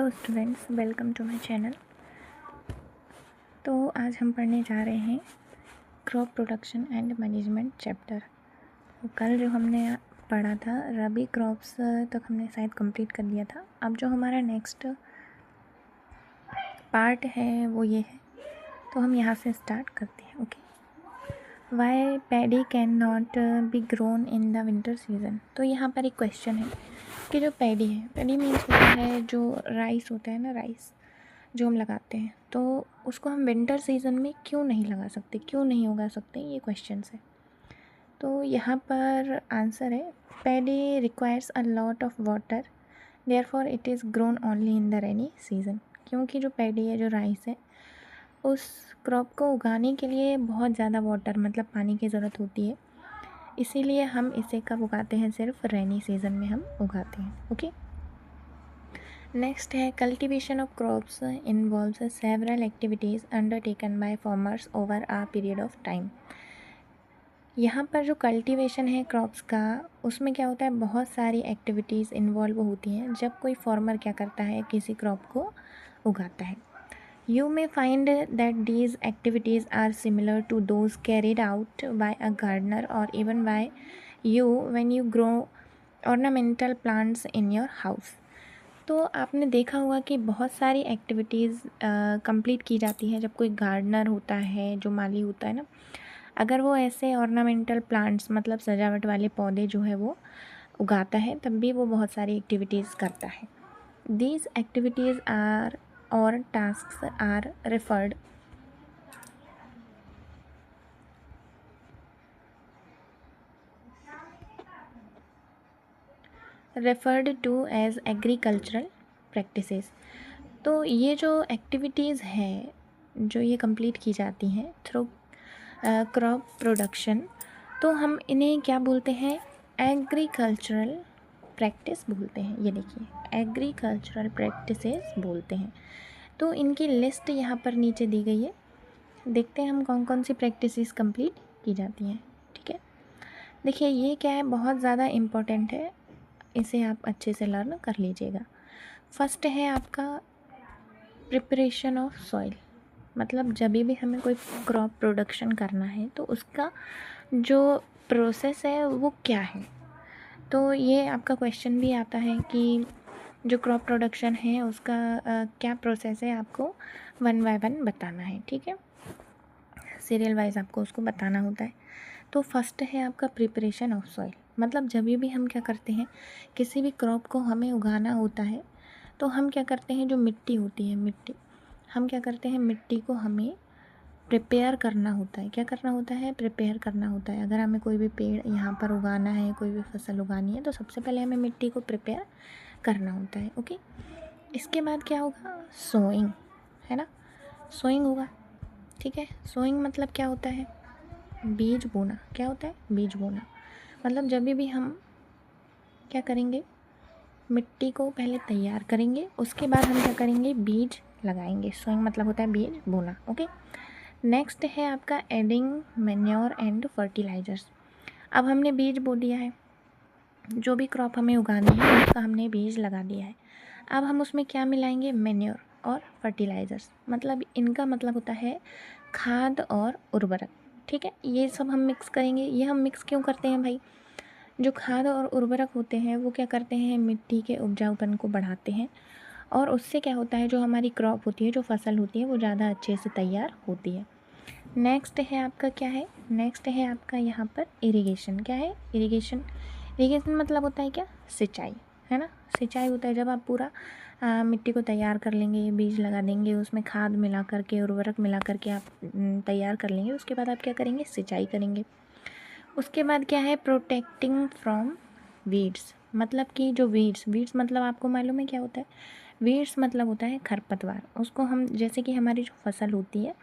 Hello students, welcome to my channel. तो आज हम पढ़ने जा रहे हैं crop production and management chapter. तो कल जो हमने पढ़ा था रबी क्रॉप्स तक हमने शायद कंप्लीट कर लिया था। अब जो हमारा नेक्स्ट पार्ट है वो ये है, तो हम यहाँ से स्टार्ट करते हैं। Okay, why paddy cannot be grown in the winter season. तो यहाँ पर एक क्वेश्चन है कि जो पैडी है, पैडी मीन्स होता है जो राइस होता है ना, राइस जो हम लगाते हैं, तो उसको हम विंटर सीजन में क्यों नहीं लगा सकते, क्यों नहीं उगा सकते, ये क्वेश्चन है। तो यहाँ पर आंसर है paddy requires a lot of water, therefore it is grown only in the rainy season. क्योंकि जो पैडी है, जो राइस है, उस क्रॉप को उगाने के लिए बहुत ज़्यादा वाटर मतलब पानी की ज़रूरत होती है, इसीलिए हम इसे कब उगाते हैं, सिर्फ रेनी सीजन में हम उगाते हैं। ओके, नेक्स्ट है cultivation of crops involves several activities undertaken by farmers over a period of time. यहाँ पर जो कल्टीवेशन है क्रॉप्स का, उसमें क्या होता है, बहुत सारी एक्टिविटीज़ इन्वॉल्व होती हैं जब कोई फार्मर क्या करता है, किसी क्रॉप को उगाता है। You may find that these activities are similar to those carried out by a gardener or even by you when you grow ornamental plants in your house। तो आपने देखा होगा कि बहुत सारी एक्टिविटीज़ कंप्लीट की जाती हैं जब कोई गार्डनर होता है, जो माली होता है ना, अगर वो ऐसे ऑर्नामेंटल प्लांट्स मतलब सजावट वाले पौधे जो है वो उगाता है, तब भी वो बहुत सारी एक्टिविटीज़ करता है। These activities are or tasks are referred to as agricultural practices। तो ये जो एक्टिविटीज़ हैं जो ये कंप्लीट की जाती हैं थ्रू क्रॉप प्रोडक्शन, तो हम इन्हें क्या बोलते हैं, एग्रीकल्चरल प्रैक्टिस बोलते हैं। ये देखिए, एग्रीकल्चरल प्रैक्टिसेस बोलते हैं। तो इनकी लिस्ट यहाँ पर नीचे दी गई है, देखते हैं हम कौन कौन सी प्रैक्टिसेस कंप्लीट की जाती हैं। ठीक है, देखिए ये क्या है, बहुत ज़्यादा इम्पोर्टेंट है, इसे आप अच्छे से लर्न कर लीजिएगा। फर्स्ट है आपका प्रिपरेशन ऑफ सॉइल, मतलब जब भी हमें कोई क्रॉप प्रोडक्शन करना है तो उसका जो प्रोसेस है वो क्या है। तो ये आपका क्वेश्चन भी आता है कि जो क्रॉप प्रोडक्शन है उसका क्या प्रोसेस है, आपको 1 बाय 1 बताना है। ठीक है, सीरियल वाइज आपको उसको बताना होता है। तो फर्स्ट है आपका प्रिपरेशन ऑफ सॉइल, मतलब जब भी हम क्या करते हैं, किसी भी क्रॉप को हमें उगाना होता है, तो हम क्या करते हैं, जो मिट्टी होती है, मिट्टी हम क्या करते हैं, मिट्टी को हमें प्रिपेयर करना होता है। क्या करना होता है, प्रिपेयर करना होता है। अगर हमें कोई भी पेड़ यहाँ पर उगाना है, कोई भी फसल उगानी है, तो सबसे पहले हमें मिट्टी को प्रिपेयर करना होता है। ओके, इसके बाद क्या होगा, सोइंग, है ना, सोइंग होगा। ठीक है, सोइंग मतलब क्या होता है, बीज बोना। क्या होता है, बीज बोना। मतलब जब भी हम क्या करेंगे, मिट्टी को पहले तैयार करेंगे, उसके बाद हम क्या करेंगे, बीज लगाएंगे। सोइंग मतलब होता है बीज बोना। ओके, नेक्स्ट है आपका एडिंग मैन्योर एंड फर्टिलाइजर्स। अब हमने बीज बो दिया है, जो भी क्रॉप हमें उगानी है उसका हमने बीज लगा दिया है। अब हम उसमें क्या मिलाएंगे, मैन्योर और फर्टिलाइजर्स, मतलब इनका मतलब होता है खाद और उर्वरक। ठीक है, ये सब हम मिक्स करेंगे। ये हम मिक्स क्यों करते हैं भाई, जो खाद और उर्वरक होते हैं वो क्या करते हैं, मिट्टी के उपजाऊपन को बढ़ाते हैं, और उससे क्या होता है, जो हमारी क्रॉप होती है, जो फसल होती है, वो ज़्यादा अच्छे से तैयार होती है। नेक्स्ट है आपका क्या है, नेक्स्ट है आपका यहाँ पर इरिगेशन। क्या है, इरिगेशन। इरिगेशन मतलब होता है क्या, सिंचाई, है ना, सिंचाई होता है। जब आप पूरा मिट्टी को तैयार कर लेंगे, बीज लगा देंगे, उसमें खाद मिला करके, उर्वरक मिला करके आप तैयार कर लेंगे, उसके बाद आप क्या करेंगे, सिंचाई करेंगे। उसके बाद क्या है, प्रोटेक्टिंग फ्रॉम वीड्स, मतलब कि जो वीड्स मतलब आपको मालूम है क्या होता है, वीड्स मतलब होता है खरपतवार। उसको हम, जैसे कि हमारी जो फसल होती है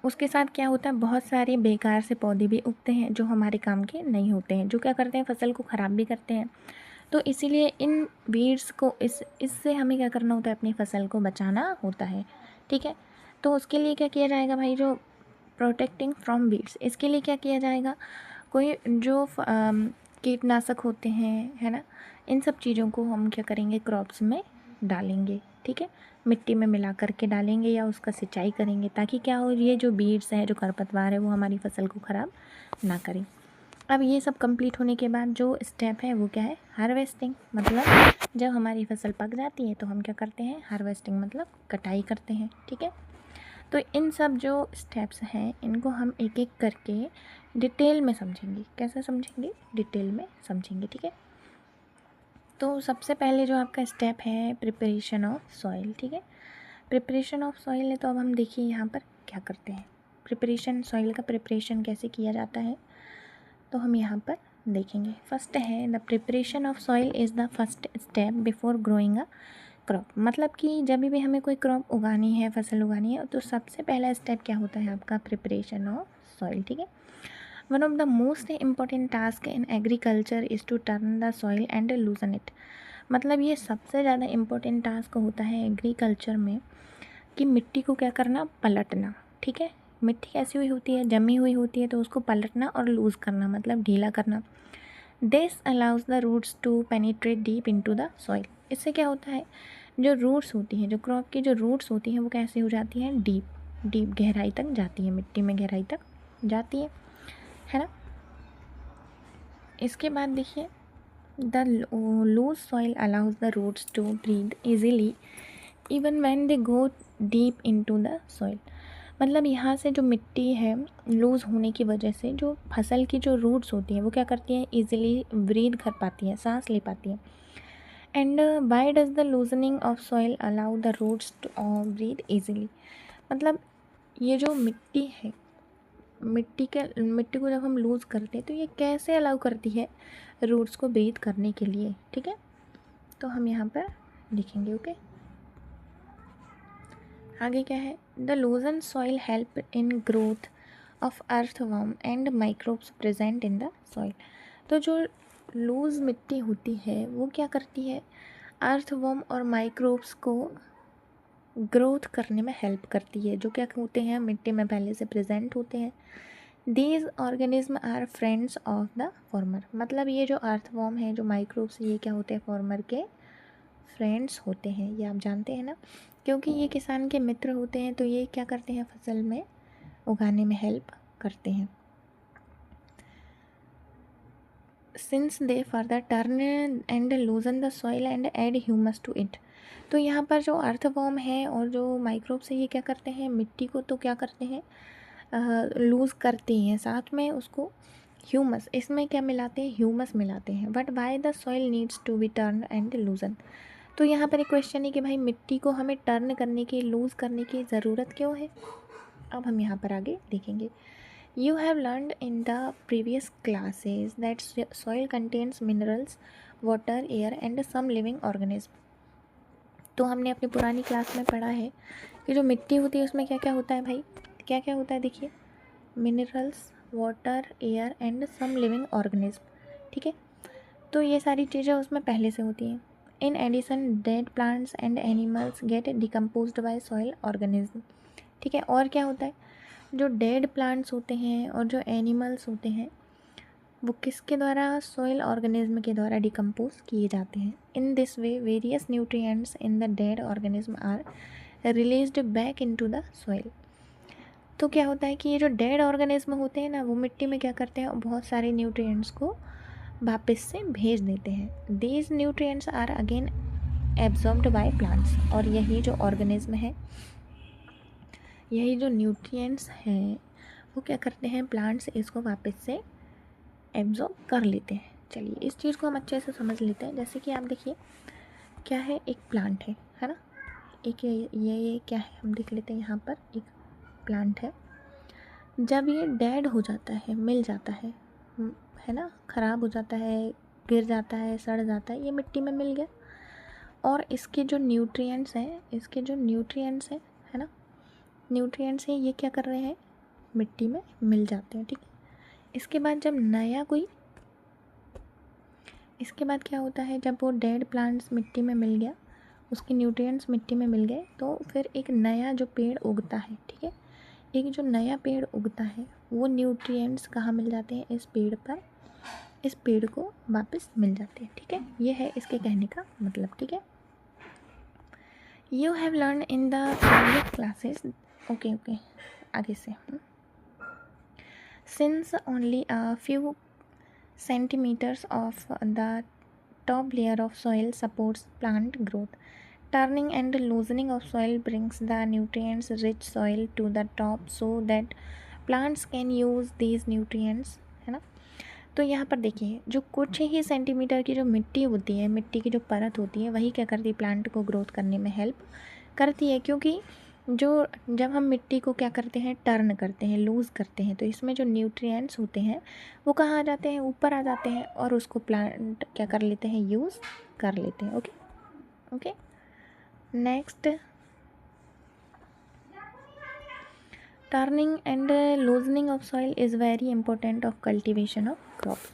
उसके साथ क्या होता है, बहुत सारे बेकार से पौधे भी उगते हैं जो हमारे काम के नहीं होते हैं, जो क्या करते हैं, फसल को ख़राब भी करते हैं। तो इसीलिए इन वीड्स को इससे हमें क्या करना होता है, अपनी फसल को बचाना होता है। ठीक है, तो उसके लिए क्या किया जाएगा भाई, जो प्रोटेक्टिंग फ्रॉम वीड्स, इसके लिए क्या किया जाएगा, कोई जो कीटनाशक होते हैं, है ना, इन सब चीज़ों को हम क्या करेंगे, क्रॉप्स में डालेंगे, ठीक है, मिट्टी में मिला करके डालेंगे या उसका सिंचाई करेंगे, ताकि क्या हो, ये जो बीड्स हैं, जो खरपतवार है, वो हमारी फसल को ख़राब ना करें। अब ये सब कंप्लीट होने के बाद जो स्टेप है वो क्या है, हार्वेस्टिंग। मतलब जब हमारी फसल पक जाती है तो हम क्या करते हैं, हार्वेस्टिंग मतलब कटाई करते हैं, ठीक है। तो इन सब जो स्टेप्स हैं इनको हम एक एक करके डिटेल में समझेंगे। कैसे समझेंगे, डिटेल में समझेंगे, ठीक है। तो सबसे पहले जो आपका स्टेप है प्रिपरेशन ऑफ सॉइल, ठीक है। प्रिपरेशन ऑफ सॉइल है, तो अब हम देखिए यहाँ पर क्या करते हैं, प्रिपरेशन, सॉइल का प्रिपरेशन कैसे किया जाता है, तो हम यहाँ पर देखेंगे। फर्स्ट है the preparation of soil is the first step before growing a crop. मतलब कि जब भी हमें कोई क्रॉप उगानी है, फसल उगानी है, तो सबसे पहला स्टेप क्या होता है आपका, प्रिपरेशन ऑफ सॉइल, ठीक है। One of the most important task in agriculture is to turn the soil and loosen it. मतलब ये सबसे ज़्यादा इम्पोर्टेंट टास्क होता है एग्रीकल्चर में कि मिट्टी को क्या करना, पलटना, ठीक है। मिट्टी कैसी हुई होती है, जमी हुई होती है, तो उसको पलटना और लूज़ करना मतलब ढीला करना। This allows the roots to penetrate deep into the soil. इससे क्या होता है, जो रूट्स होती हैं, जो क्रॉप की जो रूट्स होती हैं, वो कैसी हो जाती हैं, डीप डीप गहराई तक जाती है, मिट्टी में गहराई तक जाती है ना। इसके बाद देखिए the loose soil allows the roots to breathe easily even when they go deep into the soil. मतलब यहाँ से जो मिट्टी है लूज़ होने की वजह से जो फसल की जो रूट्स होती हैं वो क्या करती हैं, इजीली ब्रीथ कर पाती हैं, सांस ले पाती हैं। And why does the loosening of soil allow the roots to breathe easily. मतलब ये जो मिट्टी है, मिट्टी को जब हम लूज़ करते हैं तो ये कैसे अलाउ करती है रूट्स को ब्रीथ करने के लिए, ठीक है। तो हम यहाँ पर लिखेंगे, ओके। आगे क्या है, the लूजन soil help in growth of earthworm and microbes present in the soil. तो जो लूज़ मिट्टी होती है वो क्या करती है, अर्थवर्म और माइक्रोब्स को ग्रोथ करने में हेल्प करती है, जो क्या होते हैं, मिट्टी में पहले से प्रेजेंट होते हैं। These organism are friends of the farmer. मतलब ये जो अर्थवर्म है, जो माइक्रोब्स, ये क्या होते हैं, फार्मर के फ्रेंड्स होते हैं, ये आप जानते हैं ना, क्योंकि ये किसान के मित्र होते हैं। तो ये क्या करते हैं, फसल में उगाने में हेल्प करते हैं। Since they further turn and loosen the soil and add humus to it. तो यहाँ पर जो अर्थवर्म है और जो माइक्रोब्स है, ये क्या करते हैं, मिट्टी को तो क्या करते हैं, लूज़ करते हैं, साथ में उसको ह्यूमस, इसमें क्या मिलाते हैं, ह्यूमस मिलाते हैं। But why the soil needs to be turn and loosen. तो यहाँ पर एक क्वेश्चन है कि भाई मिट्टी को हमें टर्न करने की, लूज़ करने की ज़रूरत क्यों है। अब हम यहाँ पर आगे देखेंगे। You have learned in the previous classes that soil contains minerals, water, air and some living organism. तो हमने अपनी पुरानी क्लास में पढ़ा है कि जो मिट्टी होती है उसमें क्या क्या होता है भाई, क्या क्या होता है, देखिए, minerals, water, air and some living organism, ठीक है। तो ये सारी चीज़ें उसमें पहले से होती हैं। In addition dead plants and animals get decomposed by soil organism, ठीक है। और क्या होता है, जो डेड प्लांट्स होते हैं और जो एनिमल्स होते हैं वो किसके द्वारा, सॉइल ऑर्गेनिज्म के द्वारा डिकम्पोज किए जाते हैं। In this way various nutrients in the dead organism are released back into the soil. तो क्या होता है कि ये जो डेड ऑर्गेनिज्म होते हैं ना, वो मिट्टी में क्या करते हैं, बहुत सारे न्यूट्रिएंट्स को वापस से भेज देते हैं। These nutrients are again absorbed by plants. और यही जो ऑर्गेनिज्म है, यही जो न्यूट्रिएंट्स हैं, वो क्या करते हैं, प्लांट्स इसको वापस से एब्जॉर्ब कर लेते हैं। चलिए इस चीज़ को हम अच्छे से समझ लेते हैं। जैसे कि आप देखिए क्या है, एक प्लांट है ना, एक ये क्या है, हम देख लेते हैं। यहाँ पर एक प्लांट है, जब ये डेड हो जाता है, मिल जाता है ना, ख़राब हो जाता है, गिर जाता है, सड़ जाता है, ये मिट्टी में मिल गया। और इसके जो न्यूट्रिएंट्स हैं, है ना, न्यूट्रिएंट्स हैं, ये क्या कर रहे हैं, मिट्टी में मिल जाते हैं, ठीक है। इसके बाद जब नया कोई, इसके बाद क्या होता है, जब वो डेड प्लांट्स मिट्टी में मिल गया, उसके न्यूट्रिएंट्स मिट्टी में मिल गए, तो फिर एक नया जो पेड़ उगता है, ठीक है। एक जो नया पेड़ उगता है वो न्यूट्रिएंट्स कहाँ मिल जाते हैं, इस पेड़ पर, इस पेड़ को वापस मिल जाते हैं, ठीक है। ये है इसके कहने का मतलब, ठीक है। You have learned in the previous classes. Okay, आगे से. Since only a few centimeters of the top layer of soil supports plant growth, turning and loosening of soil brings the nutrients rich soil to the top so that plants can use these nutrients, है ना. तो यहाँ पर देखिए, जो कुछ ही centimetre की जो मिट्टी होती है, मिट्टी की जो परत होती है, वही क्या करती है, प्लांट को ग्रोथ करने में हेल्प करती है. क्योंकि जब हम मिट्टी को क्या करते हैं, टर्न करते हैं, लूज़ करते हैं, तो इसमें जो न्यूट्रिएंट्स होते हैं वो कहाँ आ जाते हैं, ऊपर आ जाते हैं, और उसको प्लांट क्या कर लेते हैं, यूज़ कर लेते हैं. Okay. Next, turning and loosening of soil is very important of cultivation of crops.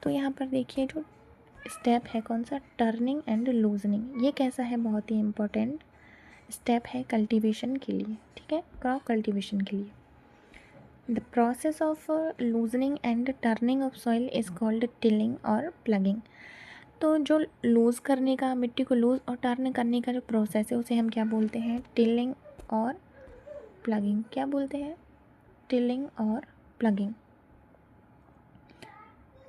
तो यहाँ पर देखिए, जो स्टेप है कौन सा, टर्निंग एंड लूजनिंग, ये कैसा है, बहुत ही इम्पोर्टेंट स्टेप है कल्टीवेशन के लिए. ठीक है, क्रॉप कल्टीवेशन के लिए. The process of loosening and turning of soil is called tilling और प्लगिंग. तो जो लूज़ करने का, मिट्टी को लूज़ और टर्न करने का जो प्रोसेस है, उसे हम क्या बोलते हैं, टिलिंग और प्लगिंग. क्या बोलते हैं, टिलिंग और plugging.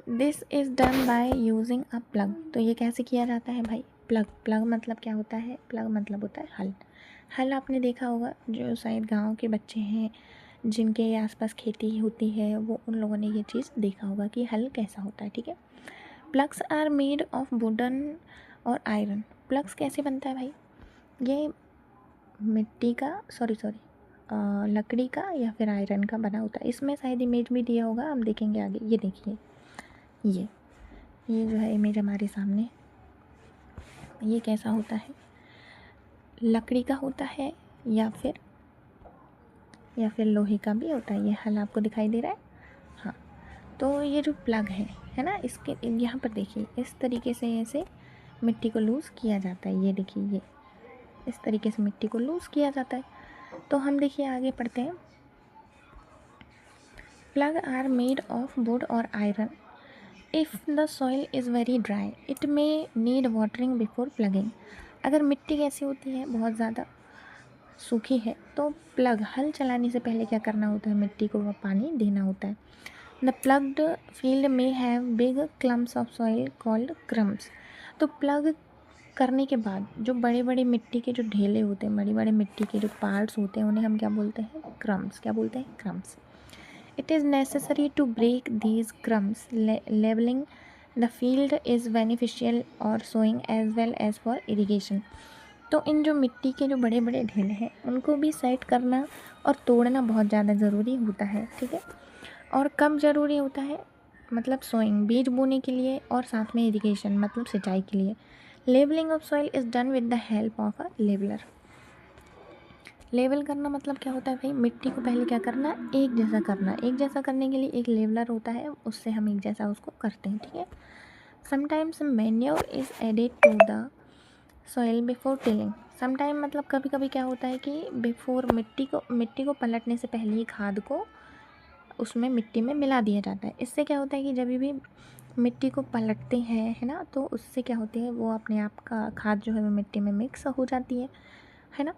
This is done by using a plug. तो ये कैसे किया जाता है भाई, प्लग मतलब क्या होता है, प्लग मतलब होता है हल. हल आपने देखा होगा, जो शायद गांव के बच्चे हैं जिनके आसपास खेती होती है, वो उन लोगों ने ये चीज़ देखा होगा कि हल कैसा होता है. ठीक है. Ploughs are made of wooden और आयरन. प्लग्स कैसे बनता है भाई, ये मिट्टी का लकड़ी का या फिर आयरन का बना होता है. इसमें शायद इमेज भी दिया होगा, हम देखेंगे आगे. ये देखिए, ये जो है इमेज हमारे सामने, ये कैसा होता है, लकड़ी का होता है या फिर लोहे का भी होता है. ये हल आपको दिखाई दे रहा है. हाँ, तो ये जो प्लग है ना, इसके यहाँ पर देखिए, इस तरीके से ऐसे मिट्टी को लूज़ किया जाता है. ये देखिए, ये इस तरीके से मिट्टी को लूज़ किया जाता है. तो हम देखिए आगे पढ़ते हैं. Plough are made of wood और iron. If the soil is very dry it may need watering before ploughing. अगर मिट्टी कैसी होती है, बहुत ज़्यादा सूखी है, तो प्लग, हल चलाने से पहले क्या करना होता है, मिट्टी को वह पानी देना होता है. द प्लग्ड फील्ड में have big clumps of soil called crumbs. तो प्लग करने के बाद जो बड़े बड़े मिट्टी के जो ढेले होते हैं, बड़ी बड़े मिट्टी के जो पार्ट्स होते हैं, उन्हें हम क्या बोलते हैं, क्रम्स. क्या बोलते हैं, crumbs. It is necessary to break these crumbs. Levelling the field is beneficial और sowing as well as for irrigation. तो इन जो मिट्टी के जो बड़े बड़े ढेले हैं, उनको भी सेट करना और तोड़ना बहुत ज़्यादा ज़रूरी होता है. ठीक है. और कब ज़रूरी होता है, मतलब सोइंग, बीज बोने के लिए, और साथ में इरिगेशन मतलब सिंचाई के लिए. Levelling of soil is done with the help of a leveller. Level करना मतलब क्या होता है भाई, मिट्टी को पहले क्या करना, एक जैसा करना. एक जैसा करने के लिए एक लेवलर होता है, उससे हम एक जैसा उसको करते हैं. ठीक है. Sometimes manure is added to the soil before tilling. Sometime मतलब कभी कभी क्या होता है कि बिफोर, मिट्टी को पलटने से पहले ही खाद को उसमें मिट्टी में मिला दिया जाता है. इससे क्या होता है कि जब भी मिट्टी को पलटते हैं, है ना, तो उससे क्या होती है, वो अपने आप का खाद जो है वो मिट्टी में मिक्स हो जाती है ना.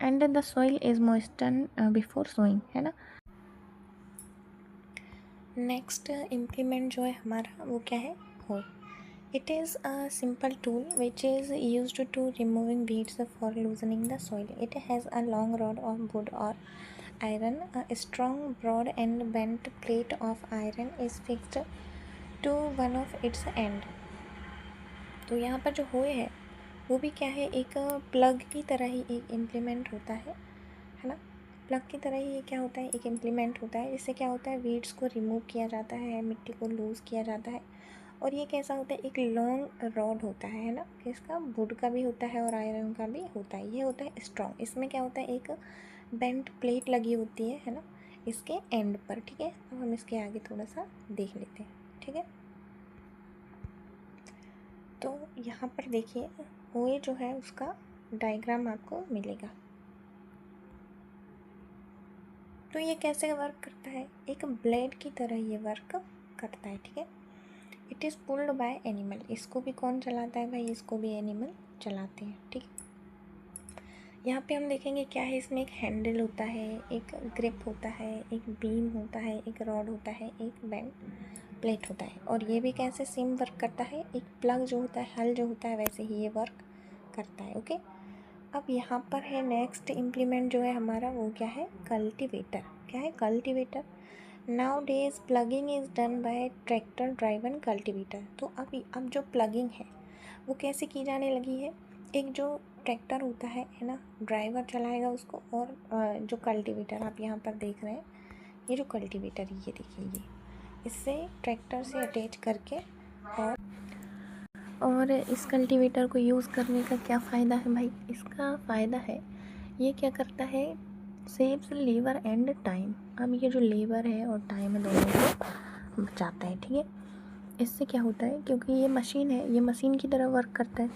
And the soil is moisten before sowing, है ना. नेक्स्ट इम्प्लीमेंट जो है हमारा, वो क्या है, hoe. It is a simple tool which is used to removing weeds for loosening the soil. It has a long rod of wood और iron. A strong, broad and bent plate of iron is fixed to one of its end. तो यहाँ पर जो होए है वो भी क्या है, एक प्लग की तरह ही एक इम्प्लीमेंट होता है ना. प्लग की तरह ही ये क्या होता है, एक इम्प्लीमेंट होता है. इससे क्या होता है, वीड्स को रिमूव किया जाता है, मिट्टी को लूज़ किया जाता है. और ये कैसा होता है, एक लॉन्ग रॉड होता है ना, इसका वुड का भी होता है और आयरन का भी होता है. ये होता है स्ट्रॉन्ग. इसमें क्या होता है, एक बेंट प्लेट लगी होती है ना, इसके एंड पर. ठीक है. अब हम इसके आगे थोड़ा सा देख लेते हैं. ठीक है. तो यहाँ पर देखिए, होए जो है उसका डायग्राम आपको मिलेगा. तो ये कैसे वर्क करता है, एक ब्लेड की तरह ये वर्क करता है. ठीक है. It is pulled bye animal. इसको भी कौन चलाता है भाई, इसको भी एनिमल चलाते हैं. ठीक है. यहाँ पे हम देखेंगे क्या है, इसमें एक हैंडल होता है, एक ग्रिप होता है, एक बीम होता है, एक रॉड होता है, एक बेंड प्लेट होता है। और ये भी कैसे सेम वर्क करता है, एक प्लग जो होता है, हल जो होता है, वैसे ही ये वर्क करता है। ओके, अब यहाँ पर है नेक्स्ट इम्प्लीमेंट जो है हमारा, वो क्या है, कल्टीवेटर। क्या है, cultivator. Now days plugging is done by tractor driven cultivator. तो अब जो प्लगिंग है वो कैसे की जाने लगी है, एक जो ट्रैक्टर होता है ना, ड्राइवर चलाएगा उसको, और जो कल्टीवेटर आप यहाँ पर देख रहे हैं, ये जो कल्टीवेटर ये देखिए, ये इससे ट्रैक्टर से अटैच करके, और इस कल्टीवेटर को यूज़ करने का क्या फ़ायदा है भाई, इसका फ़ायदा है, ये क्या करता है, सेव्स लेबर एंड टाइम। अब ये जो लेबर है और टाइम दोनों को बचाता है, ठीक है। इससे क्या होता है, क्योंकि ये मशीन है, ये मशीन की तरह वर्क करता है,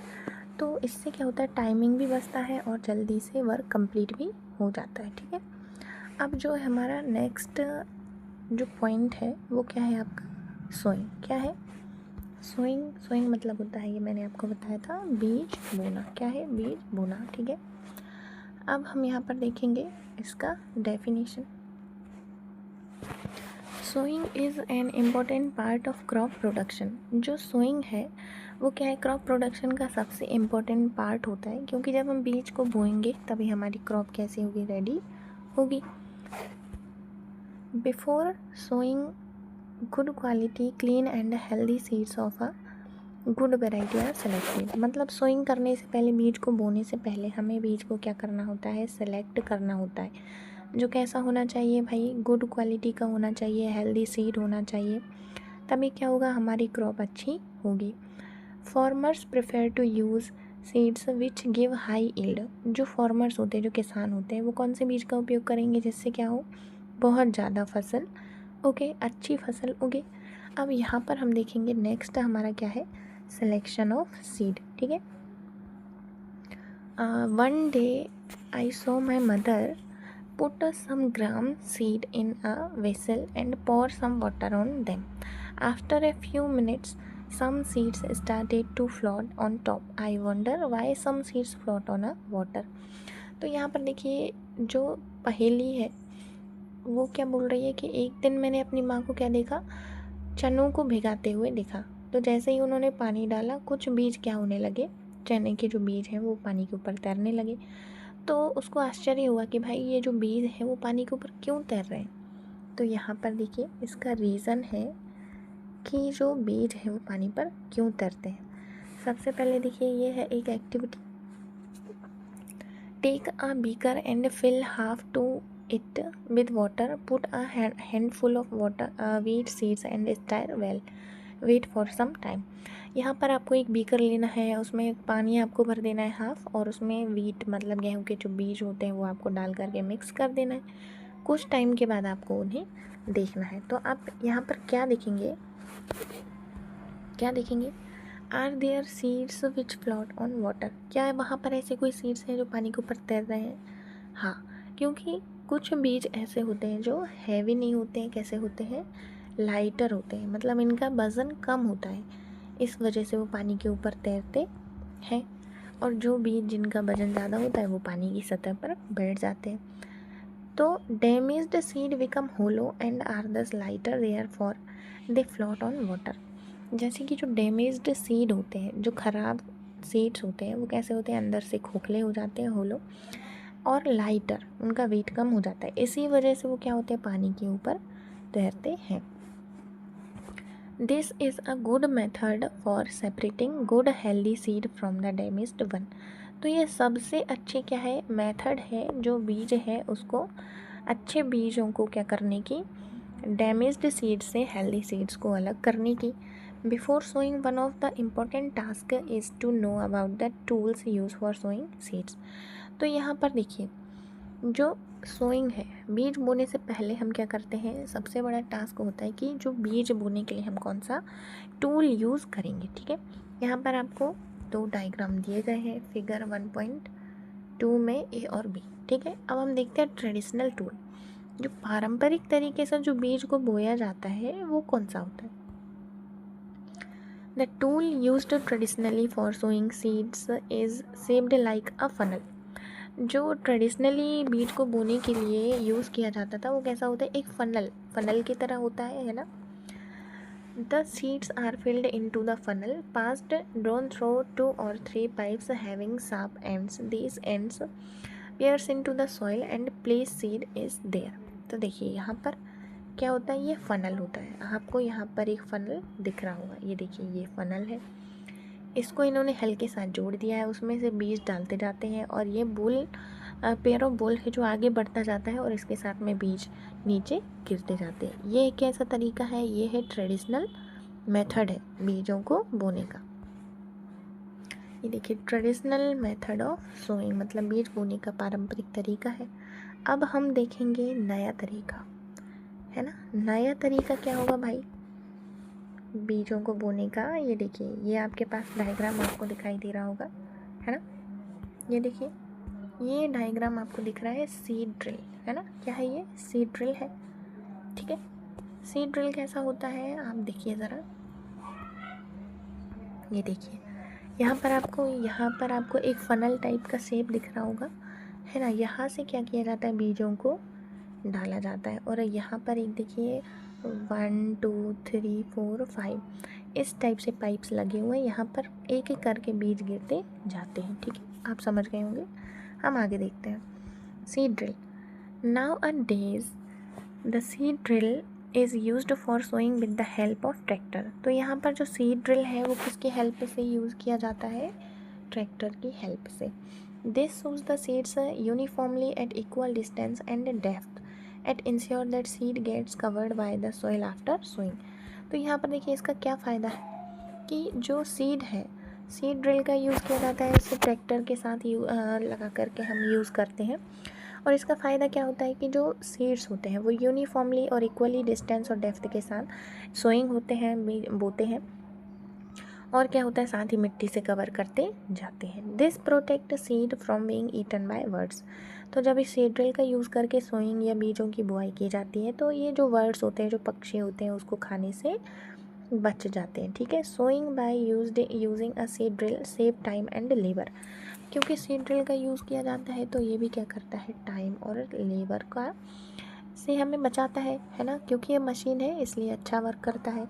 तो इससे क्या होता है, टाइमिंग भी बचता है और जल्दी से वर्क कंप्लीट भी हो जाता है, ठीक है। अब जो हमारा नेक्स्ट जो पॉइंट है वो क्या है आपका, सोइंग। क्या है, सोइंग मतलब होता है, ये मैंने आपको बताया था, बीज बोना। क्या है, बीज बोना, ठीक है। अब हम यहाँ पर देखेंगे इसका definition. Sowing is an important part of crop production. जो सोइंग है वो क्या है, क्रॉप प्रोडक्शन का सबसे इम्पॉर्टेंट पार्ट होता है, क्योंकि जब हम बीज को बोएंगे तभी हमारी क्रॉप कैसी होगी, रेडी होगी। Before sowing good quality clean and healthy seeds of a good variety are selected. मतलब सोइंग करने से पहले, बीज को बोने से पहले हमें बीज को क्या करना होता है, सेलेक्ट करना होता है। जो कैसा होना चाहिए भाई, गुड क्वालिटी का होना चाहिए, हेल्दी सीड होना चाहिए, तभी क्या होगा, हमारी क्रॉप अच्छी होगी। Farmers prefer to use seeds which give high yield. जो फार्मर्स होते हैं, जो किसान होते हैं, वो कौन से बीज का उपयोग करेंगे जिससे क्या हो, बहुत ज़्यादा फसल उगे, अच्छी फसल उगे। अब यहाँ पर हम देखेंगे नेक्स्ट हमारा क्या है, सिलेक्शन ऑफ सीड, ठीक है। One day I saw my mother put some gram seed in a vessel and pour some water on them. After a few minutes, some seeds started to float on top. I wonder why some seeds float on a water. तो यहाँ पर देखिए जो पहेली है वो क्या बोल रही है कि एक दिन मैंने अपनी माँ को क्या देखा, चनों को भिगाते हुए देखा। तो जैसे ही उन्होंने पानी डाला, कुछ बीज क्या होने लगे, चने के जो बीज हैं वो पानी के ऊपर तैरने लगे। तो उसको आश्चर्य हुआ कि भाई ये जो बीज है वो पानी के ऊपर क्यों तैर रहे हैं। तो यहाँ पर देखिए इसका रीज़न है कि जो बीज है वो पानी पर क्यों तैरते हैं। सबसे पहले देखिए ये है एक activity, take a beaker and fill half to it with water, put a handful of water wheat seeds and stir well, wait for some time. यहाँ पर आपको एक बीकर लेना है, उसमें पानी आपको भर देना है हाफ, और उसमें वीट मतलब गेहूं के जो बीज होते हैं वो आपको डाल करके मिक्स कर देना है। कुछ टाइम के बाद आपको उन्हें देखना है। तो आप यहाँ पर क्या देखेंगे, are there seeds which float on water. क्या है वहाँ पर ऐसे कोई सीड्स हैं जो पानी के ऊपर तैर रहे हैं? हाँ, क्योंकि कुछ बीज ऐसे होते हैं जो हैवी नहीं होते हैं, कैसे होते हैं, लाइटर होते हैं, मतलब इनका वज़न कम होता है, इस वजह से वो पानी के ऊपर तैरते हैं। और जो बीज जिनका वज़न ज़्यादा होता है वो पानी की सतह पर बैठ जाते हैं। तो damaged seed become hollow and are thus lighter therefore they float on water. जैसे कि जो डैमेज्ड सीड होते हैं, जो ख़राब सीड्स होते हैं, वो कैसे होते हैं, अंदर से खोखले हो जाते हैं, होलो, और लाइटर, उनका वेट कम हो जाता है, इसी वजह से वो क्या होते हैं, पानी के ऊपर तैरते हैं। This is a good method for separating good healthy seed from the damaged one. तो ये सबसे अच्छी क्या है, मेथड है, जो बीज है उसको, अच्छे बीजों को क्या करने की, डैमेज्ड सीड से हेल्दी सीड्स को अलग करने की। Before sowing one of the important task is to know about the tools use for sowing seeds. तो यहाँ पर देखिए जो सोइंग है, बीज बोने से पहले हम क्या करते हैं, सबसे बड़ा टास्क होता है कि जो बीज बोने के लिए हम कौन सा टूल यूज़ करेंगे, ठीक है। यहाँ पर आपको दो डायग्राम दिए गए हैं फिगर 1.2 में, ए और बी, ठीक है। अब हम देखते हैं ट्रेडिशनल टूल, जो पारंपरिक तरीके से जो बीज को बोया जाता है वो कौन सा होता है। The tool used traditionally for sowing seeds is shaped like a funnel. जो ट्रेडिशनली बीज को बोने के लिए यूज़ किया जाता था वो कैसा होता है, एक फनल की तरह होता है ना। The seeds are filled into the funnel, passed down through 2 or 3 pipes having sharp ends, these ends pierce into the soil and place seed is there. तो देखिए यहाँ पर क्या होता है, ये फनल होता है। आपको यहाँ पर एक फनल दिख रहा होगा, ये देखिए ये फनल है। इसको इन्होंने हल के साथ जोड़ दिया है, उसमें से बीज डालते जाते हैं और ये बोल पेयर ऑफ बोल है जो आगे बढ़ता जाता है और इसके साथ में बीज नीचे गिरते जाते हैं। ये एक ऐसा तरीका है, ये है ट्रेडिशनल मेथड है बीजों को बोने का। ये देखिए ट्रेडिशनल मेथड ऑफ सोइंग मतलब बीज बोने का पारंपरिक तरीका है। अब हम देखेंगे नया तरीका, है ना। नया तरीका क्या होगा भाई बीजों को बोने का। ये देखिए ये आपके पास डायग्राम आपको दिखाई दे रहा होगा, है ना। ये देखिए ये डायग्राम आपको दिख रहा है सीड ड्रिल, है ना। क्या है ये, सीड ड्रिल है, ठीक है। सीड ड्रिल कैसा होता है आप देखिए ज़रा। ये देखिए यहाँ पर आपको एक फनल टाइप का शेप दिख रहा होगा, है ना। यहाँ से क्या किया जाता है, बीजों को डाला जाता है और यहाँ पर एक देखिए 1 2 3 4 5 इस टाइप से पाइप्स लगे हुए हैं। यहाँ पर एक एक करके बीज गिरते जाते हैं, ठीक है। आप समझ गए होंगे। हम आगे देखते हैं seed drill. Nowadays the seed drill is used for sowing with the help of tractor. तो यहाँ पर जो सीड ड्रिल है वो किसकी हेल्प से यूज़ किया जाता है, ट्रैक्टर की हेल्प से। This sows the seeds uniformly at equal distance and depth at ensure that seed gets covered by the soil after sowing. तो यहाँ पर देखिए इसका क्या फ़ायदा है कि जो सीड है, सीड ड्रिल का यूज़ किया जाता है, इसे ट्रैक्टर के साथ लगा करके हम यूज़ करते हैं। और इसका फ़ायदा क्या होता है कि जो सीड्स होते हैं वो यूनिफॉर्मली और इक्वली डिस्टेंस और डेप्थ के साथ सोइंग होते हैं, बोते हैं और क्या होता है साथ ही मिट्टी से कवर करते जाते हैं। This protect seed from being eaten by birds. तो जब इस सीड ड्रिल का यूज़ करके सोइंग या बीजों की बुआई की जाती है तो ये जो वर्ड्स होते हैं, जो पक्षी होते हैं, उसको खाने से बच जाते हैं, ठीक है। Sowing by using a seed drill save time and labour. क्योंकि सीड ड्रिल का यूज़ किया जाता है तो ये भी क्या करता है, टाइम और लेबर का से हमें बचाता है ना। क्योंकि ये मशीन है इसलिए अच्छा वर्क करता है।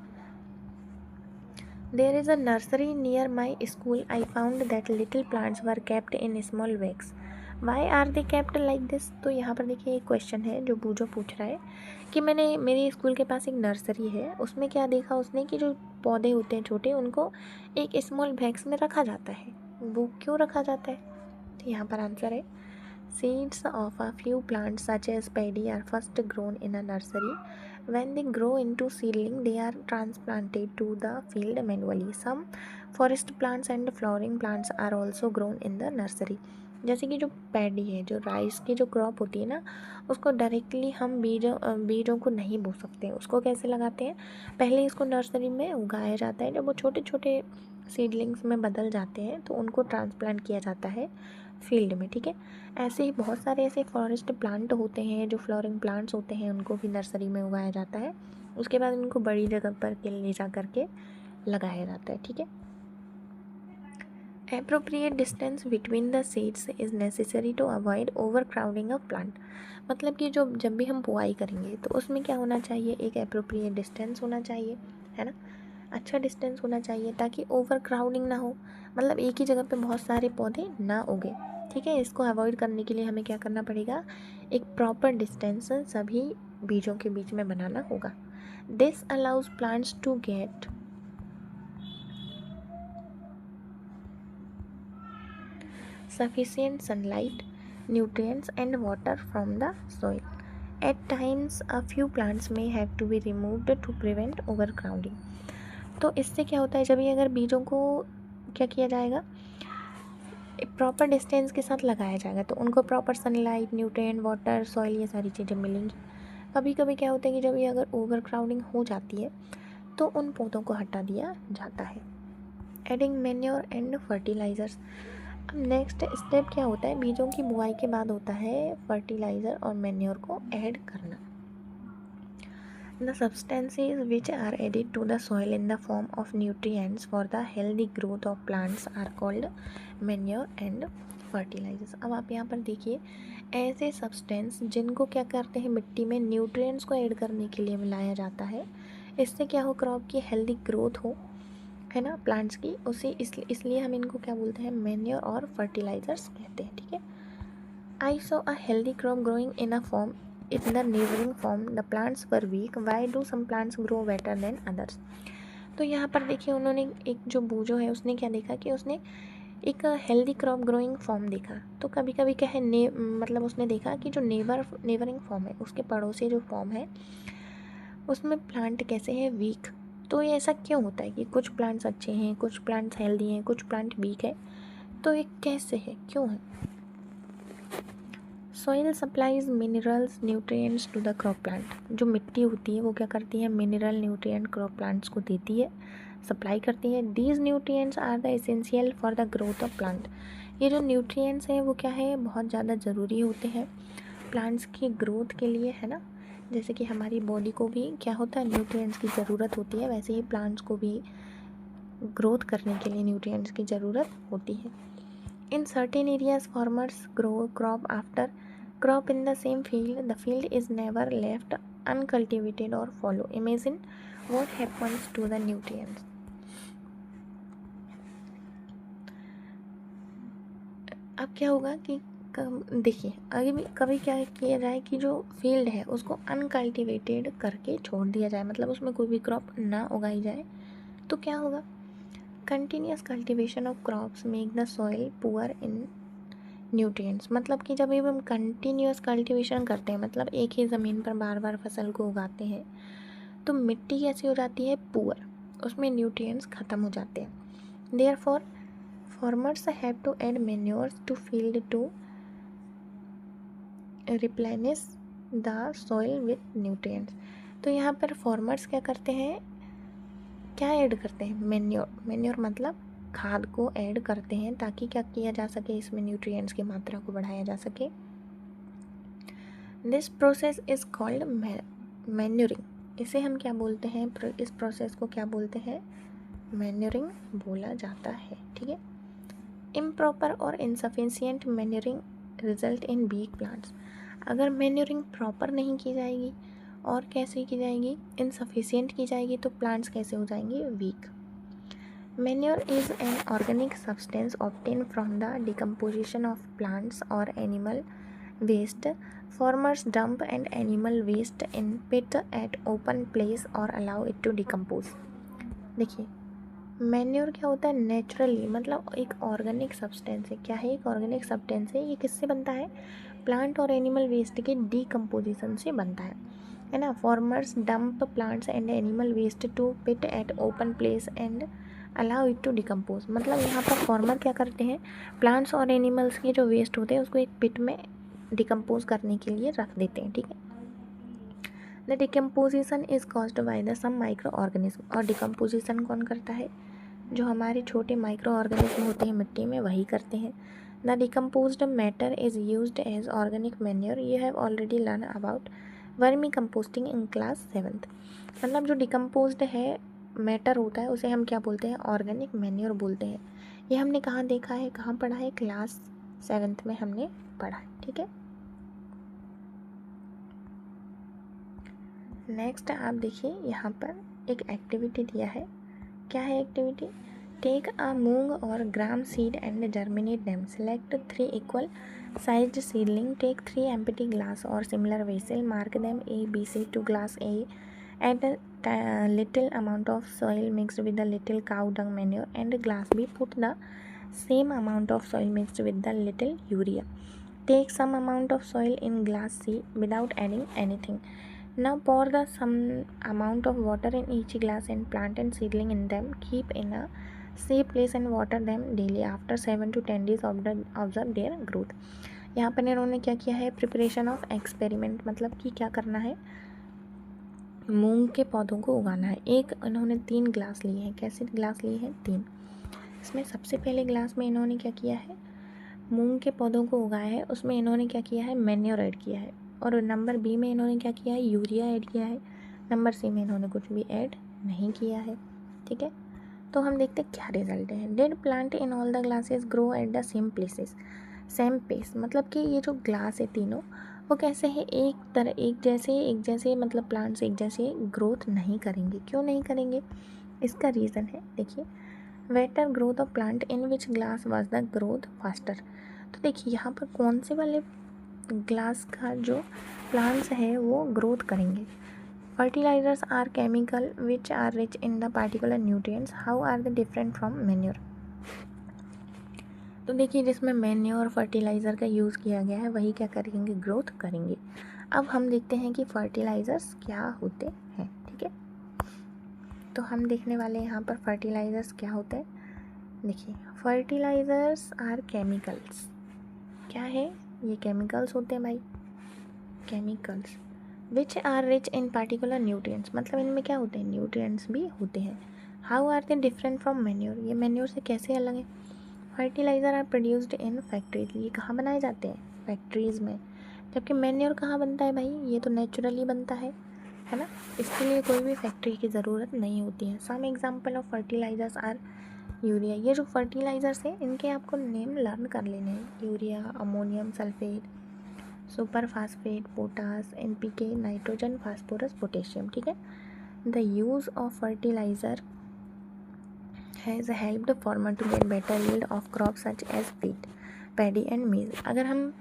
There is a nursery near my school, I found that little plants were kept in small wax, why are they kept like this. तो यहाँ पर देखिए एक क्वेश्चन है जो बूझो पूछ रहा है कि मैंने मेरे स्कूल के पास एक नर्सरी है, उसमें क्या देखा उसने कि जो पौधे होते हैं छोटे उनको एक स्मॉल वैक्स में रखा जाता है। वो क्यों रखा जाता है, तो यहाँ पर आंसर है seeds of a few plants such as paddy are first grown in a nursery. When they grow into seedling, they are transplanted to the field manually. Some forest plants and flowering plants are also grown in the nursery. जैसे कि जो paddy है, जो rice की जो crop होती है ना, उसको डायरेक्टली हम बीजों को नहीं बो सकते। उसको कैसे लगाते हैं, पहले इसको नर्सरी में उगाया जाता है। जब वो छोटे छोटे सीडलिंग्स में बदल जाते हैं तो उनको ट्रांसप्लांट किया जाता है फील्ड में, ठीक है। ऐसे ही बहुत सारे ऐसे फॉरेस्ट प्लांट होते हैं, जो फ्लोरिंग प्लांट्स होते हैं, उनको भी नर्सरी में उगाया जाता है। उसके बाद उनको बड़ी जगह पर ले जा करके लगाया जाता है, ठीक है। Appropriate distance between the seeds is necessary to avoid over crowding of plant. मतलब कि जब भी हम बुआई करेंगे तो उसमें क्या होना चाहिए, एक एप्रोप्रिएट डिस्टेंस होना चाहिए, है ना। अच्छा डिस्टेंस होना चाहिए ताकि ओवर क्राउडिंग ना हो, मतलब एक ही जगह पे बहुत सारे पौधे ना उगे, ठीक है। इसको अवॉइड करने के लिए हमें क्या करना पड़ेगा, एक प्रॉपर डिस्टेंस सभी बीजों के बीच में बनाना होगा। This allows plants to get sufficient sunlight, nutrients and water from the soil. At times, a few plants may have to be removed to prevent overcrowding. तो इससे क्या होता है, जब ये अगर बीजों को क्या किया जाएगा, एक प्रॉपर डिस्टेंस के साथ लगाया जाएगा तो उनको proper sunlight, nutrient, water, soil, ये सारी चीज़ें मिलेंगी। कभी कभी क्या होता है कि जब ये अगर ओवर क्राउडिंग हो जाती है तो उन पौधों को हटा दिया जाता है। Adding manure and fertilisers. अब नेक्स्ट स्टेप क्या होता है, बीजों की बुआई के बाद होता है फर्टिलाइज़र और मैन्योर को ऐड करना। The substances which are added to the soil in the form of nutrients for the healthy growth of plants are called manure and fertilisers. अब आप यहाँ पर देखिए, ऐसे सब्सटेंस जिनको क्या करते हैं, मिट्टी में न्यूट्रिएंट्स को ऐड करने के लिए मिलाया जाता है, इससे क्या हो, क्रॉप की हेल्दी ग्रोथ हो, है ना, प्लांट्स की, उसी इसलिए हम इनको क्या बोलते हैं, मैन्योर और फर्टिलाइजर्स कहते हैं। ठीक है। I saw a healthy crop growing in a farm, in the neighbouring farm the plants were weak, why do some plants grow better than others. तो यहाँ पर देखिए, उन्होंने एक जो बूजो है उसने क्या देखा कि उसने एक हेल्दी क्रॉप ग्रोइंग फॉर्म देखा। तो कभी कभी क्या है, मतलब उसने देखा कि जो नेबरिंग फॉर्म है, उसके पड़ोसी जो फॉर्म है, उसमें प्लांट कैसे हैं, वीक। तो ये ऐसा क्यों होता है कि कुछ प्लांट्स अच्छे हैं, कुछ प्लांट्स हेल्दी हैं, कुछ प्लांट वीक है, तो ये कैसे है, क्यों है। Soil supplies minerals nutrients to the crop plant. जो मिट्टी होती है वो क्या करती है, मिनरल न्यूट्रिएंट क्रॉप प्लांट्स को देती है, सप्लाई करती है। These nutrients are the essential for the growth of plant. ये जो न्यूट्रिएंट्स हैं वो क्या है, बहुत ज़्यादा ज़रूरी होते हैं प्लांट्स की ग्रोथ के लिए, है ना। जैसे कि हमारी बॉडी को भी क्या होता है, न्यूट्रिएंट्स की ज़रूरत होती है, वैसे ही प्लांट्स को भी ग्रोथ करने के लिए न्यूट्रिएंट्स की ज़रूरत होती है। In certain areas, farmers grow crop after crop in the same field. The field is never left uncultivated or fallow. Imagine what happens to the nutrients. अब क्या होगा कि देखिए, आगे भी कभी क्या किया जाए कि जो फील्ड है उसको अनकल्टिवेटेड करके छोड़ दिया जाए, मतलब उसमें कोई भी क्रॉप ना उगाई जाए, तो क्या होगा, continuous cultivation of crops make the soil poor in nutrients. मतलब कि जब हम कंटिन्यूस कल्टिवेशन करते हैं, मतलब एक ही ज़मीन पर बार बार फसल को उगाते हैं, तो मिट्टी कैसी हो जाती है, पुअर, उसमें न्यूट्रिएंट्स ख़त्म हो जाते हैं। Therefore farmers have to add manures to field to replenish the soil with nutrients. तो यहाँ पर फार्मर्स क्या करते हैं, क्या ऐड करते हैं, मैन्योर मतलब खाद को ऐड करते हैं, ताकि क्या किया जा सके, इसमें न्यूट्रिएंट्स की मात्रा को बढ़ाया जा सके। This process is called manuring. इसे हम क्या बोलते हैं, इस प्रोसेस को क्या बोलते हैं, मैन्योरिंग बोला जाता है। ठीक है। इम्प्रॉपर और insufficient manuring result in weak plants. अगर मैन्योरिंग प्रॉपर नहीं की जाएगी और कैसे की जाएगी, इनसफिशिएंट की जाएगी, तो प्लांट्स कैसे हो जाएंगे, week. Manure is an organic substance obtained from the decomposition of plants or animal waste. Farmers dump an animal waste in pit at open place or allow it to decompose. देखिए, manure क्या होता है, naturally, मतलब एक organic substance है। क्या है, एक ऑर्गेनिक सब्सटेंस है। ये किससे बनता है, प्लांट और एनिमल वेस्ट के डिकम्पोजिशन से बनता है ना। Farmers dump plants and animal waste to pit at open place and allow it to decompose. मतलब यहाँ पर फार्मर क्या करते हैं, प्लांट्स और एनिमल्स के जो वेस्ट होते हैं उसको एक पिट में डिकम्पोज करने के लिए रख देते हैं। ठीक है। The decomposition is caused by the some micro organism. और डिकम्पोजिशन कौन करता है, जो हमारे छोटे माइक्रो ऑर्गेनिज्म होते हैं मिट्टी में, वही करते हैं। The decomposed matter is used as organic manure. You have already learn about vermi composting in class 7th। मतलब जो डिकम्पोज्ड है मैटर होता है उसे हम क्या बोलते हैं, ऑर्गेनिक मैन्योर बोलते हैं। ये हमने कहाँ देखा है, कहाँ पढ़ा है, क्लास 7th में हमने पढ़ा है। ठीक है। नेक्स्ट आप देखिए, यहाँ पर एक एक्टिविटी दिया है। क्या है एक्टिविटी, टेक अ मूंग और gram seed and germinate them. Select 3 equal sized seedling, take 3 empty glass और similar vessel, mark them A, B, C to glass A, add a little amount of soil mixed with a little cow dung manure, and glass B, put the same amount of soil mixed with the little urea. Take some amount of soil in glass C without adding anything. Now pour the some amount of water in each glass and plant and seedling in them. Keep in a safe place and water them daily. After 7 to 10 days observe their growth. यहाँ पर इन्होंने क्या किया है, preparation of experiment, मतलब कि क्या करना है, मूंग के पौधों को उगाना है। एक इन्होंने 3 ग्लास लिए हैं। कैसे ग्लास लिए हैं, 3। इसमें सबसे पहले ग्लास में इन्होंने क्या किया है, मूंग के पौधों को उगाया है, उसमें इन्होंने क्या किया है, मैन्योर ऐड किया है। और नंबर बी में इन्होंने क्या किया है, यूरिया ऐड किया है। नंबर सी में इन्होंने कुछ भी ऐड नहीं किया है। ठीक है। तो हम देखते हैं क्या रिजल्ट है। Did plant in all the glasses grow at the same places. Same pace, मतलब कि ये जो ग्लास है तीनों वो कैसे है, एक जैसे मतलब प्लांट्स एक जैसे ग्रोथ नहीं करेंगे। क्यों नहीं करेंगे, इसका रीज़न है, देखिए, waiter growth of plant in which glass was the growth faster. तो देखिए यहाँ पर कौन से वाले ग्लास का जो प्लांट्स है वो ग्रोथ करेंगे। Fertilisers are chemical which are rich in the particular nutrients, how are they different from manure. तो देखिए जिसमें मैन्योर और फर्टिलाइज़र का यूज़ किया गया है वही क्या करेंगे, ग्रोथ करेंगे। अब हम देखते हैं कि फर्टिलाइज़र्स क्या होते हैं, ठीक है। तो हम देखने वाले हैं यहाँ पर फर्टिलाइज़र्स क्या होते हैं। देखिए फर्टिलाइज़र्स आर केमिकल्स, क्या है ये, केमिकल्स होते हैं भाई, chemicals which are rich in particular nutrients, मतलब इनमें क्या होते हैं, न्यूट्रिएंट्स भी होते हैं। How are they different from manure, ये मैन्योर से कैसे अलग है। Fertiliser are produced in factories, ये कहाँ बनाए जाते हैं, फैक्ट्रीज़ में, जबकि मैन्योर कहाँ बनता है भाई, ये तो नेचुरली बनता है ना, इसके लिए कोई भी फैक्ट्री की ज़रूरत नहीं होती है। Some example of fertilisers are urea, ये जो फर्टिलाइज़र्स हैं इनके आपको नेम लर्न कर लेने हैं, urea, ammonium sulphate, super phosphate, potash, NPK, nitrogen, phosphorus, potassium, ठीक है। The use of fertiliser has helped farmer to get better yield of crop such as wheat, paddy and maize. अगर हम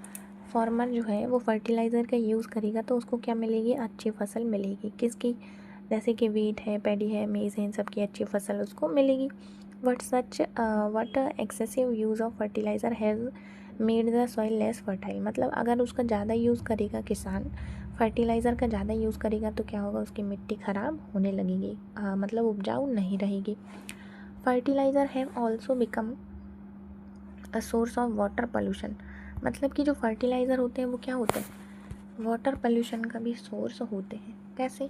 farmer जो है वो फर्टिलाइज़र का use करेगा तो उसको क्या मिलेगी, अच्छी फसल मिलेगी। किसकी, जैसे कि वीट है, पैडी है, मेज़ है, इन सब की अच्छी फसल उसको मिलेगी। What excessive use of fertiliser has made the soil less fertile, मतलब अगर उसका ज़्यादा यूज़ करेगा किसान, फर्टिलाइज़र का ज़्यादा यूज़ करेगा तो क्या होगा, उसकी मिट्टी ख़राब होने लगेगी, मतलब उपजाऊ नहीं रहेगी। Fertiliser have also become a source of water pollution, मतलब कि जो फर्टिलाइज़र होते हैं वो क्या होते हैं, वाटर पोल्यूशन का भी सोर्स होते हैं। कैसे,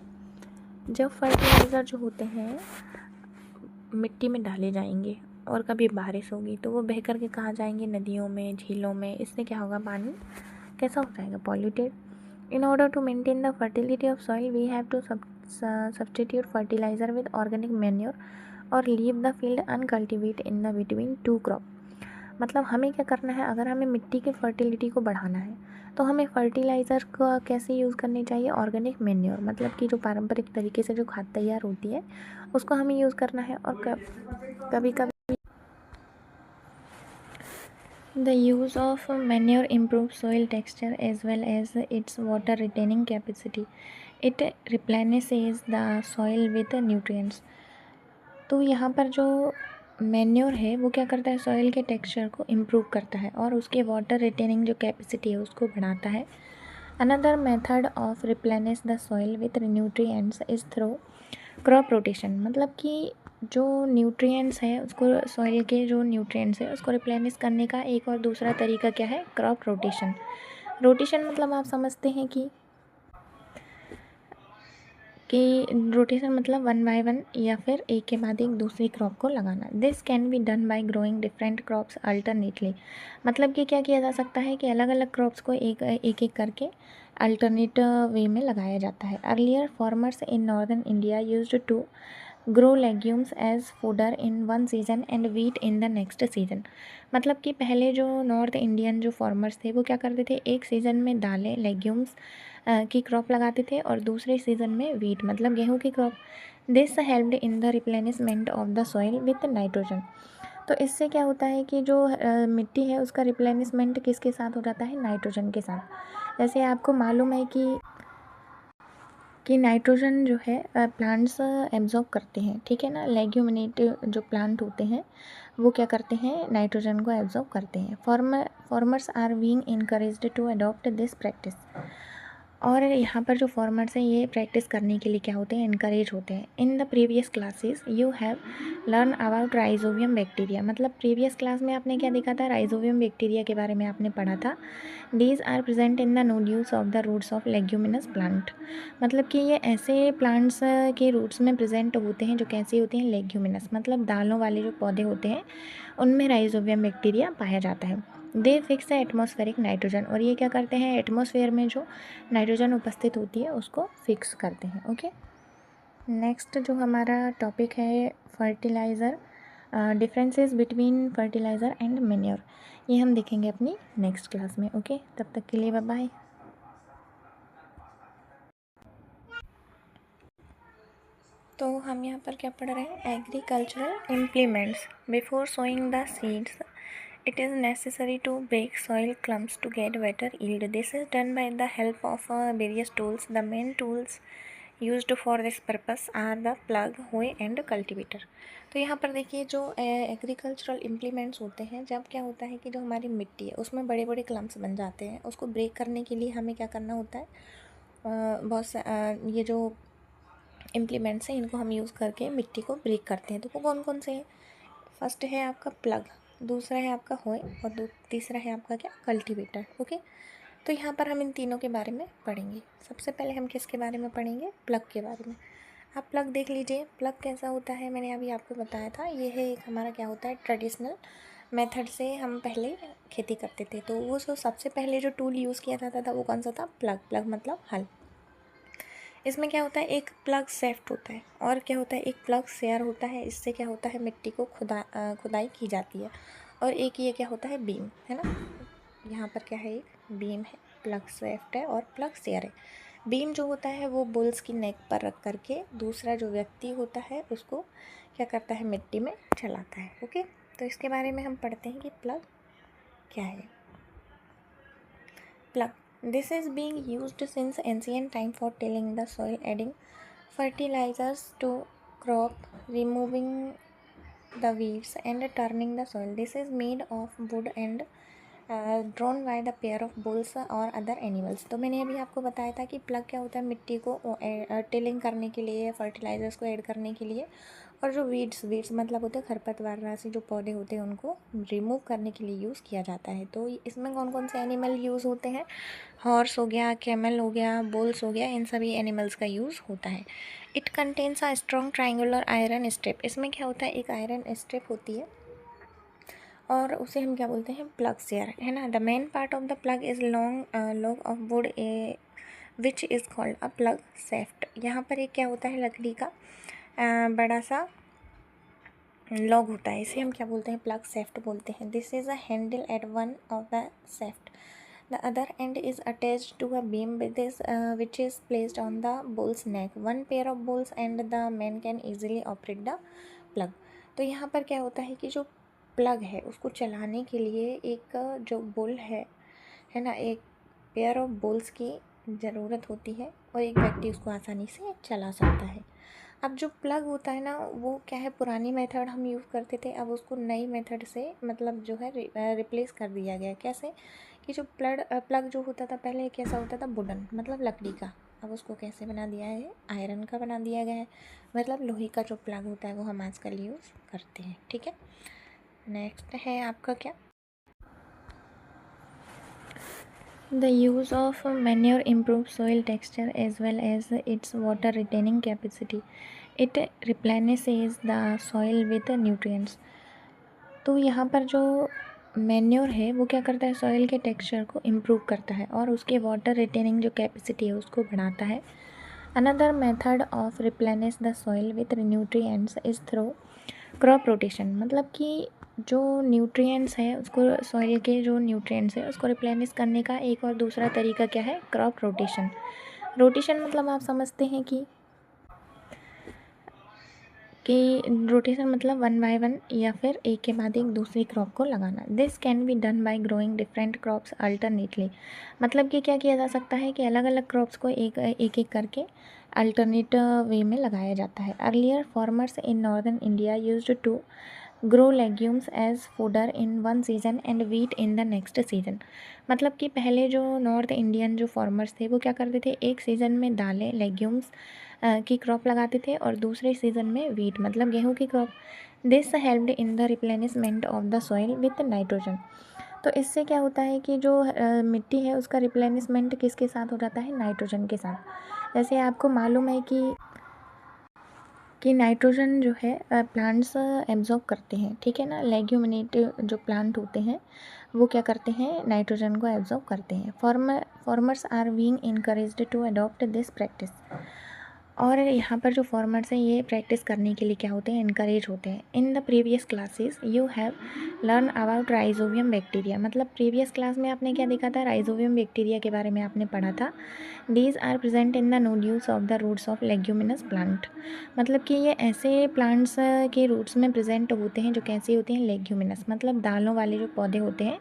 जब फर्टिलाइज़र जो होते हैं मिट्टी में डाले जाएंगे और कभी बारिश होगी तो वो बह कर के कहाँ जाएंगे, नदियों में, झीलों में, इससे क्या होगा, पानी कैसा हो जाएगा, polluted. In order to maintain the fertility of soil we have to substitute fertiliser with organic manure और leave the field uncultivate in the between two crop. मतलब हमें क्या करना है, अगर हमें मिट्टी की फर्टिलिटी को बढ़ाना है तो हमें फर्टिलाइज़र का कैसे यूज़ करनी चाहिए, ऑर्गेनिक मैन्योर, मतलब कि जो पारंपरिक तरीके से जो खाद तैयार होती है उसको हमें यूज़ करना है। और कभी कभी the use of manure improve soil texture as well as its water retaining capacity, it replenishes the soil with nutrients. तो यहाँ पर जो मैन्योर है वो क्या करता है, सॉइल के टेक्सचर को इम्प्रूव करता है और उसके वाटर रिटेनिंग जो कैपेसिटी है उसको बढ़ाता है। Another method of replenish the soil with nutrients is through crop rotation, मतलब कि जो न्यूट्रिएंट्स है उसको, सॉइल के जो न्यूट्रिएंट्स है उसको रिप्लेनिश करने का एक और दूसरा तरीका क्या है, क्रॉप रोटेशन। रोटेशन मतलब आप समझते हैं कि रोटेशन मतलब 1 बाय 1 या फिर एक के बाद एक दूसरी क्रॉप को लगाना। This can be done by growing different crops alternately, मतलब कि क्या किया जा सकता है कि अलग अलग क्रॉप्स को एक एक करके अल्टरनेट वे में लगाया जाता है। Earlier farmers in northern India used to grow legumes as fodder in one season and wheat in the next season, मतलब कि पहले जो नॉर्थ इंडियन जो फार्मर्स थे वो क्या करते थे, एक सीज़न में दालें, लेग्यूम्स की क्रॉप लगाते थे और दूसरे सीज़न में वीट, मतलब गेहूं की crop. This helped in the replenishment of the soil with nitrogen. तो इससे क्या होता है कि जो मिट्टी है उसका रिप्लेनिशमेंट किसके साथ हो जाता है, नाइट्रोजन के साथ। जैसे आपको मालूम है कि नाइट्रोजन जो है प्लांट्स एब्जॉर्ब करते हैं, ठीक है ना, लेग्यूमिनेट जो प्लांट होते हैं वो क्या करते हैं, नाइट्रोजन को एब्जॉर्ब करते हैं। Farmers are being encouraged to adopt this practice, और यहाँ पर जो फार्मर्स हैं ये प्रैक्टिस करने के लिए क्या होते हैं, इनकरेज होते हैं। इन the previous classes you have learn about rhizobium bacteria, मतलब प्रीवियस क्लास में आपने क्या देखा था, राइजोबियम बैक्टीरिया के बारे में आपने पढ़ा था। These are present in the nodules of the roots of leguminous plant, मतलब कि ये ऐसे प्लांट्स के रूट्स में प्रेजेंट होते हैं जो कैसे होते हैं, लेग्यूमिनस, मतलब दालों वाले जो पौधे होते हैं उनमें राइजोबियम बैक्टीरिया पाया जाता है। दे फिक्स द एटमॉस्फेरिक नाइट्रोजन, और ये क्या करते हैं, एटमॉस्फेयर में जो नाइट्रोजन उपस्थित होती है उसको फिक्स करते हैं। ओके, नेक्स्ट जो हमारा टॉपिक है fertiliser, differences between fertiliser and manure. ये हम देखेंगे अपनी नेक्स्ट क्लास में। ओके, तब तक के लिए बाय बाय। तो हम यहाँ पर क्या पढ़ रहे हैं, agricultural implements. Before sowing the seeds it is necessary to break soil clumps to get better yield. This is done by the help of various tools. The main tools used for this purpose are the plug, hoe and cultivator. तो यहाँ पर देखिए जो agricultural implements होते हैं, जब क्या होता है कि जो हमारी मिट्टी है उसमें बड़े बड़े क्लम्प्स बन जाते हैं, उसको ब्रेक करने के लिए हमें क्या करना होता है, ये जो इम्प्लीमेंट्स हैं इनको हम यूज़ करके मिट्टी को ब्रेक करते हैं। तो वो कौन कौन से हैं? फर्स्ट है आपका प्लग, दूसरा है आपका होय और तीसरा है आपका क्या, कल्टीवेटर। ओके, तो यहाँ पर हम इन तीनों के बारे में पढ़ेंगे। सबसे पहले हम किसके बारे में पढ़ेंगे, प्लग के बारे में। आप प्लग देख लीजिए, प्लग कैसा होता है, मैंने अभी आपको बताया था। ये है एक हमारा क्या होता है, ट्रेडिशनल मेथड से हम पहले खेती करते थे। तो वो जो सबसे पहले जो टूल यूज़ किया जाता था वो कौन सा था, प्लग। प्लग मतलब हल। इसमें क्या होता है, एक प्लग सेफ्ट होता है और क्या होता है, एक प्लग शेयर होता है। इससे क्या होता है, मिट्टी को खुदाई की जाती है। और एक ये क्या होता है, बीम है ना। यहाँ पर क्या है, एक बीम है, प्लग सेफ्ट है और प्लग शेयर है। बीम जो होता है वो बुल्स की नेक पर रख करके दूसरा जो व्यक्ति होता है उसको क्या करता है, मिट्टी में चलाता है। ओके, तो इसके बारे में हम पढ़ते हैं कि प्लग क्या है। Plug. This is being used since ancient time for tilling the soil, adding fertilizers to crop, removing the weeds and turning the soil. This is made of wood and drawn by the pair of bulls और other animals. तो मैंने अभी आपको बताया था कि plug क्या होता है, मिट्टी को टिलिंग करने के लिए, फर्टिलाइजर्स को ऐड करने के लिए, और जो वीड्स मतलब होते हैं खरपतवार राशि जो पौधे होते हैं उनको रिमूव करने के लिए यूज़ किया जाता है। तो इसमें कौन कौन से एनिमल यूज़ होते हैं, हॉर्स हो गया, कैमल हो गया, बुल्स हो गया, इन सभी एनिमल्स का यूज़ होता है। It contains a strong triangular iron strip. इसमें क्या होता है, एक आयरन स्ट्रिप होती है और उसे हम क्या बोलते हैं, प्लग शेयर, है ना। The main part of the plough is long log of wood which is called a plough shaft. यहाँ पर एक क्या होता है, लकड़ी का बड़ा सा लॉग होता है, इसे हम क्या बोलते हैं, प्लग सेफ्ट बोलते हैं। This is a handle at one of the shaft, the other end is attached to a beam with this which is placed on the bull's neck. One pair of bulls and the man can easily operate the plough. तो यहाँ पर क्या होता है कि जो plug है उसको चलाने के लिए एक जो बुल है ना, एक पेयर ऑफ बुल्स की ज़रूरत होती है और एक व्यक्ति उसको आसानी से चला सकता है। अब जो प्लग होता है ना, वो क्या है, पुरानी मेथड हम यूज़ करते थे, अब उसको नई मेथड से मतलब जो है रिप्लेस कर दिया गया। कैसे कि जो प्लग जो होता था पहले कैसा होता था, वुडन मतलब लकड़ी का, अब उसको कैसे बना दिया है, आयरन का बना दिया गया है। मतलब लोहे का जो प्लग होता है वो हम आजकल यूज़ करते हैं। ठीक है, नेक्स्ट है आपका क्या, the use of manure improves soil texture as well as its water retaining capacity. It replenishes the soil with nutrients. तो यहाँ पर जो मैन्योर है वो क्या करता है, सॉइल के टेक्सचर को इम्प्रूव करता है और उसके वाटर रिटेनिंग जो कैपेसिटी है उसको बढ़ाता है। Another method of replenish the soil with nutrients is through crop rotation. मतलब कि जो न्यूट्रिएंट्स है उसको, सॉइल के जो न्यूट्रिएंट्स है उसको रिप्लेनिश करने का एक और दूसरा तरीका क्या है, क्रॉप रोटेशन। रोटेशन मतलब आप समझते हैं कि रोटेशन मतलब वन बाय वन या फिर एक के बाद एक दूसरी क्रॉप को लगाना। This can be done by growing different crops alternately. मतलब कि क्या किया जा सकता है कि अलग अलग क्रॉप्स को एक एक करके अल्टरनेट वे में लगाया जाता है। Earlier farmers in northern India used to grow legumes as fodder in one season and wheat in the next season. मतलब कि पहले जो नॉर्थ इंडियन जो फार्मर्स थे वो क्या करते थे, एक सीज़न में दालें लेग्यूम्स की क्रॉप लगाते थे और दूसरे सीज़न में वीट मतलब गेहूं की crop. This helped in the replenishment of the soil with nitrogen. तो इससे क्या होता है कि जो मिट्टी है उसका रिप्लेनिशमेंट किसके साथ हो जाता है, नाइट्रोजन के साथ। जैसे आपको मालूम है कि नाइट्रोजन जो है प्लांट्स एब्जॉर्ब करते हैं, ठीक है ना। लेग्यूमिनेटिव जो प्लांट होते हैं वो क्या करते हैं, नाइट्रोजन को एब्जॉर्ब करते हैं। Farmers are being encouraged to adopt this practice. और यहाँ पर जो फॉर्मर्स हैं ये प्रैक्टिस करने के लिए क्या होते हैं, इनकरेज होते हैं। इन the previous classes you have learn about rhizobium bacteria, मतलब प्रीवियस क्लास में आपने क्या देखा था, राइजोबियम बैक्टीरिया के बारे में आपने पढ़ा था। These are present in the nodules of the roots of leguminous plant, मतलब कि ये ऐसे प्लांट्स के रूट्स में प्रेजेंट होते हैं जो कैसे होते हैं, लेग्यूमिनस, मतलब दालों वाले जो पौधे होते हैं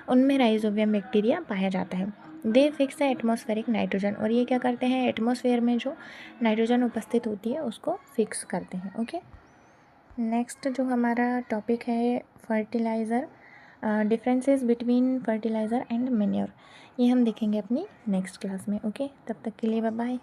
उनमें राइजोबियम बैक्टीरिया पाया जाता है। दे फिक्स द एटमॉस्फेरिक नाइट्रोजन, और ये क्या करते हैं, एटमॉस्फेयर में जो नाइट्रोजन उपस्थित होती है उसको फिक्स करते हैं। ओके, नेक्स्ट जो हमारा टॉपिक है fertiliser, differences between fertiliser and manure, ये हम देखेंगे अपनी नेक्स्ट क्लास में। ओके, तब तक के लिए बाय बाय।